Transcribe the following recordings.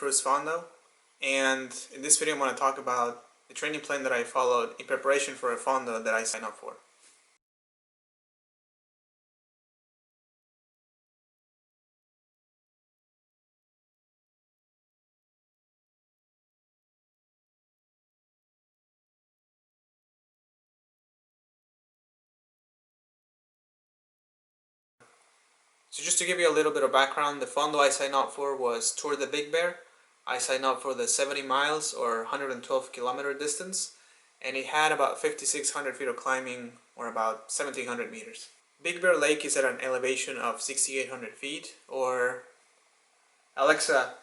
photographer is Fondo, and in this video I'm going to talk about the training plan that I followed in preparation for a Fondo that I signed up for. So just to give you a little bit of background, the Fondo I signed up for was Tour the Big Bear. I signed up for the 70 miles or 112 kilometer distance, and it had about 5,600 feet of climbing or about 1,700 meters. Big Bear Lake is at an elevation of 6,800 feet, or Alexa,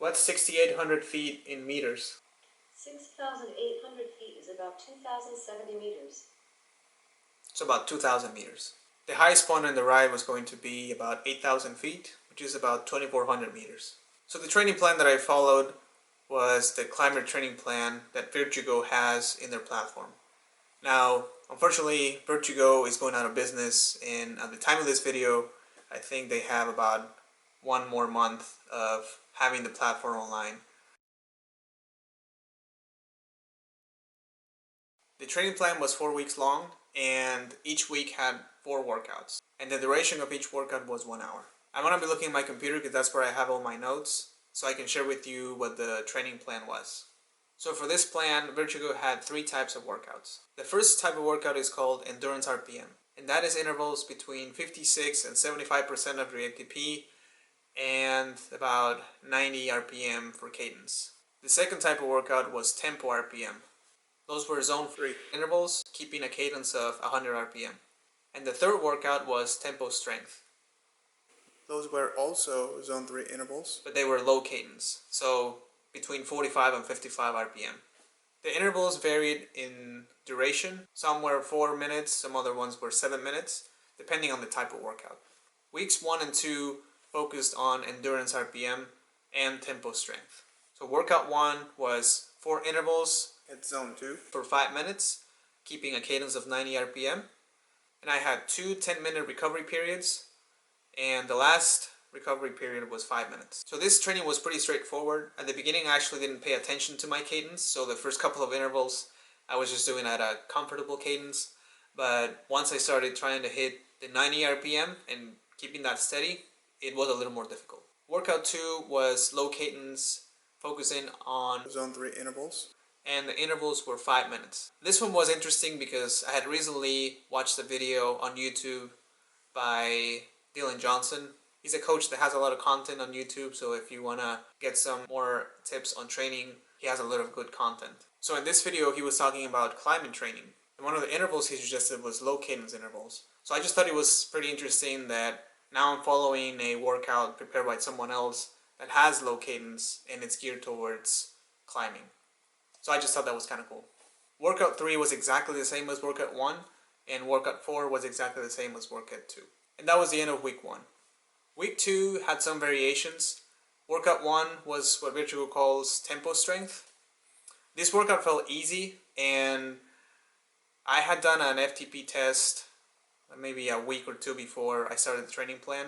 what's 6,800 feet in meters? 6,800 feet is about 2,070 meters. It's about 2,000 meters. The highest point on the ride was going to be about 8,000 feet, which is about 2,400 meters. So the training plan that I followed was the climber training plan that VirtuGo has in their platform. Now, unfortunately, VirtuGo is going out of business, and at the time of this video, I think they have about one more month of having the platform online. The training plan was 4 weeks long, and each week had 4 workouts, and the duration of each workout was 1 hour. I'm going to be looking at my computer because that's where I have all my notes, so I can share with you what the training plan was. So for this plan, VirtuGo had 3 types of workouts. The first type of workout is called Endurance RPM, and that is intervals between 56 and 75% of your ATP and about 90 RPM for cadence. The second type of workout was Tempo RPM. Those were zone 3 intervals, keeping a cadence of 100 RPM. And the third workout was Tempo Strength. Those were also zone 3 intervals, but they were low cadence, so between 45 and 55 RPM. The intervals varied in duration. Some were 4 minutes, some other ones were 7 minutes, depending on the type of workout. Weeks 1 and 2 focused on Endurance RPM and Tempo Strength. So workout 1 was 4 intervals at zone 2 for 5 minutes, keeping a cadence of 90 RPM. And I had 2 10-minute recovery periods, and the last recovery period was 5 minutes. So this training was pretty straightforward. At the beginning I actually didn't pay attention to my cadence, so the first couple of intervals I was just doing at a comfortable cadence. But once I started trying to hit the 90 RPM and keeping that steady, it was a little more difficult. Workout 2 was low cadence, focusing on zone 3 intervals, and the intervals were 5 minutes. This one was interesting because I had recently watched a video on YouTube by Dylan Johnson. He's a coach that has a lot of content on YouTube, so if you want to get some more tips on training, he has a lot of good content. So in this video, he was talking about climbing training, and one of the intervals he suggested was low cadence intervals. So I just thought it was pretty interesting that now I'm following a workout prepared by someone else that has low cadence and it's geared towards climbing. So I just thought that was kind of cool. Workout 3 was exactly the same as workout 1, and workout 4 was exactly the same as workout 2. And that was the end of week 1. Week 2 had some variations. Workout 1 was what VirtuGo calls Tempo Strength. This workout felt easy, and I had done an FTP test maybe a week or 2 before I started the training plan,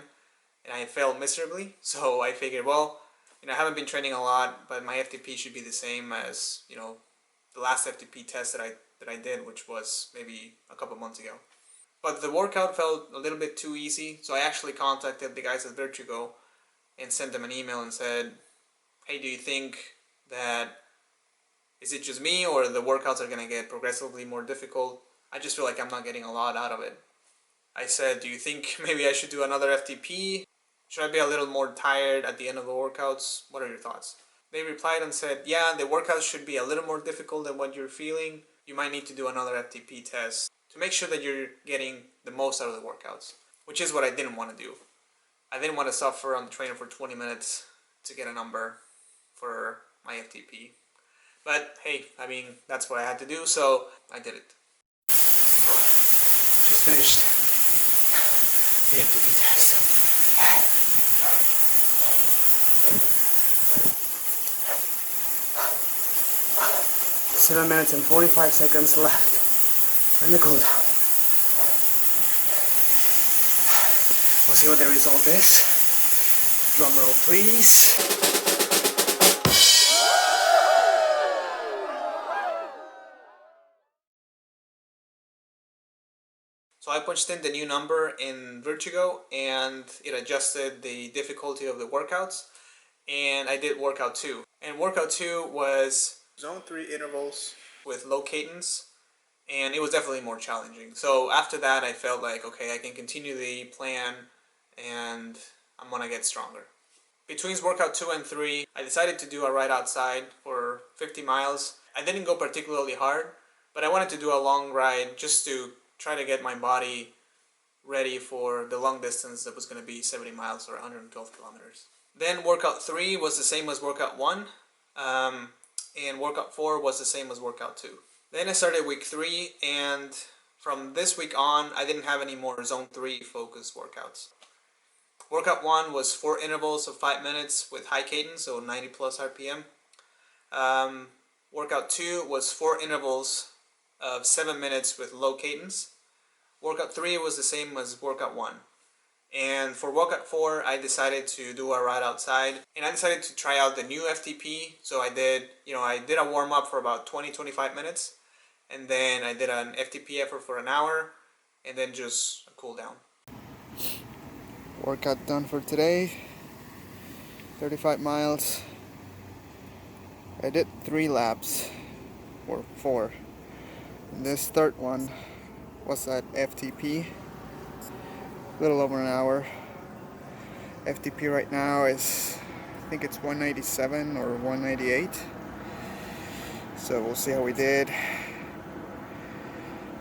and I failed miserably. So I figured, well, I haven't been training a lot, but my FTP should be the same as, the last FTP test that I did, which was maybe a couple months ago. But the workout felt a little bit too easy, so I actually contacted the guys at VirtuGo and sent them an email and said, hey, do you think that, is it just me, or the workouts are going to get progressively more difficult? I just feel like I'm not getting a lot out of it. I said, do you think maybe I should do another FTP? Should I be a little more tired at the end of the workouts? What are your thoughts? They replied and said, yeah, the workouts should be a little more difficult than what you're feeling. You might need to do another FTP test to make sure that you're getting the most out of the workouts, which is what I didn't want to do. I didn't want to suffer on the trainer for 20 minutes to get a number for my FTP. But hey, that's what I had to do, so I did it. Just finished the FTP test. 7 minutes and 45 seconds left in the cooldown. We'll see what the result is. Drum roll, please. So I punched in the new number in VirtuGo and it adjusted the difficulty of the workouts, and I did workout 2. And workout 2 was zone 3 intervals with low cadence, and it was definitely more challenging. So after that I felt like, okay, I can continue the plan and I'm gonna get stronger. Between workout 2 and 3, I decided to do a ride outside for 50 miles. I didn't go particularly hard, but I wanted to do a long ride just to try to get my body ready for the long distance that was going to be 70 miles or 112 kilometers. Then workout 3 was the same as workout 1, and workout 4 was the same as workout 2. Then I started week 3, and from this week on, I didn't have any more zone 3 focused workouts. Workout 1 was 4 intervals of 5 minutes with high cadence, so 90 plus RPM. Workout 2 was 4 intervals of 7 minutes with low cadence. Workout 3 was the same as workout 1. And for workout 4, I decided to do a ride outside, and I decided to try out the new FTP. So I did a warm up for about 20-25 minutes, and then I did an FTP effort for an hour, and then just a cool down. Workout done for today, 35 miles. I did 3 laps, or 4. And this third one was at FTP, a little over an hour. FTP right now is, I think it's 197 or 198. So we'll see how we did.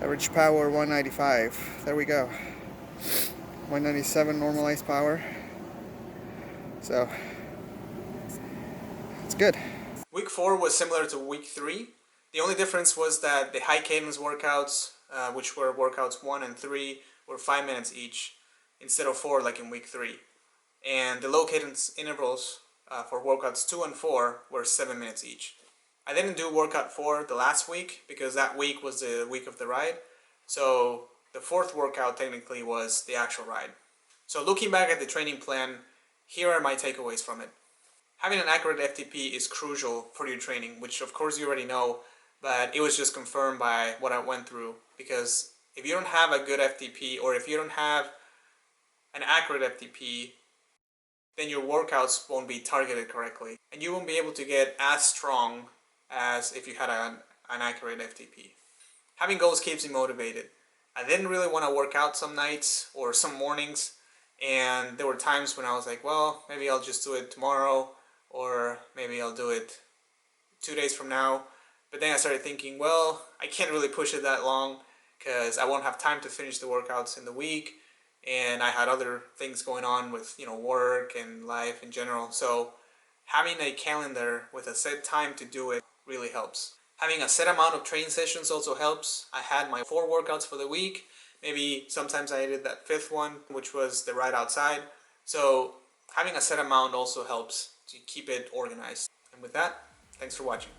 Average power 195. There we go. 197 normalized power. So it's good. Week 4 was similar to week 3. The only difference was that the high cadence workouts, which were workouts 1 and 3, were 5 minutes each instead of 4 like in week 3. And the low cadence intervals for workouts 2 and 4 were 7 minutes each. I didn't do workout 4 the last week because that week was the week of the ride. So the 4th workout technically was the actual ride. So looking back at the training plan, here are my takeaways from it. Having an accurate FTP is crucial for your training, which of course you already know, but it was just confirmed by what I went through. Because if you don't have a good FTP, or if you don't have an accurate FTP, then your workouts won't be targeted correctly, and you won't be able to get as strong as if you had an accurate FTP. Having goals keeps me motivated. I didn't really want to work out some nights or some mornings, and there were times when I was like, well, maybe I'll just do it tomorrow, or maybe I'll do it 2 days from now. But then I started thinking, well, I can't really push it that long because I won't have time to finish the workouts in the week, and I had other things going on with work and life in general. So having a calendar with a set time to do it really helps. Having a set amount of training sessions also helps. I had my 4 workouts for the week. Maybe sometimes I did that 5th one, which was the ride outside. So having a set amount also helps to keep it organized. And with that, thanks for watching.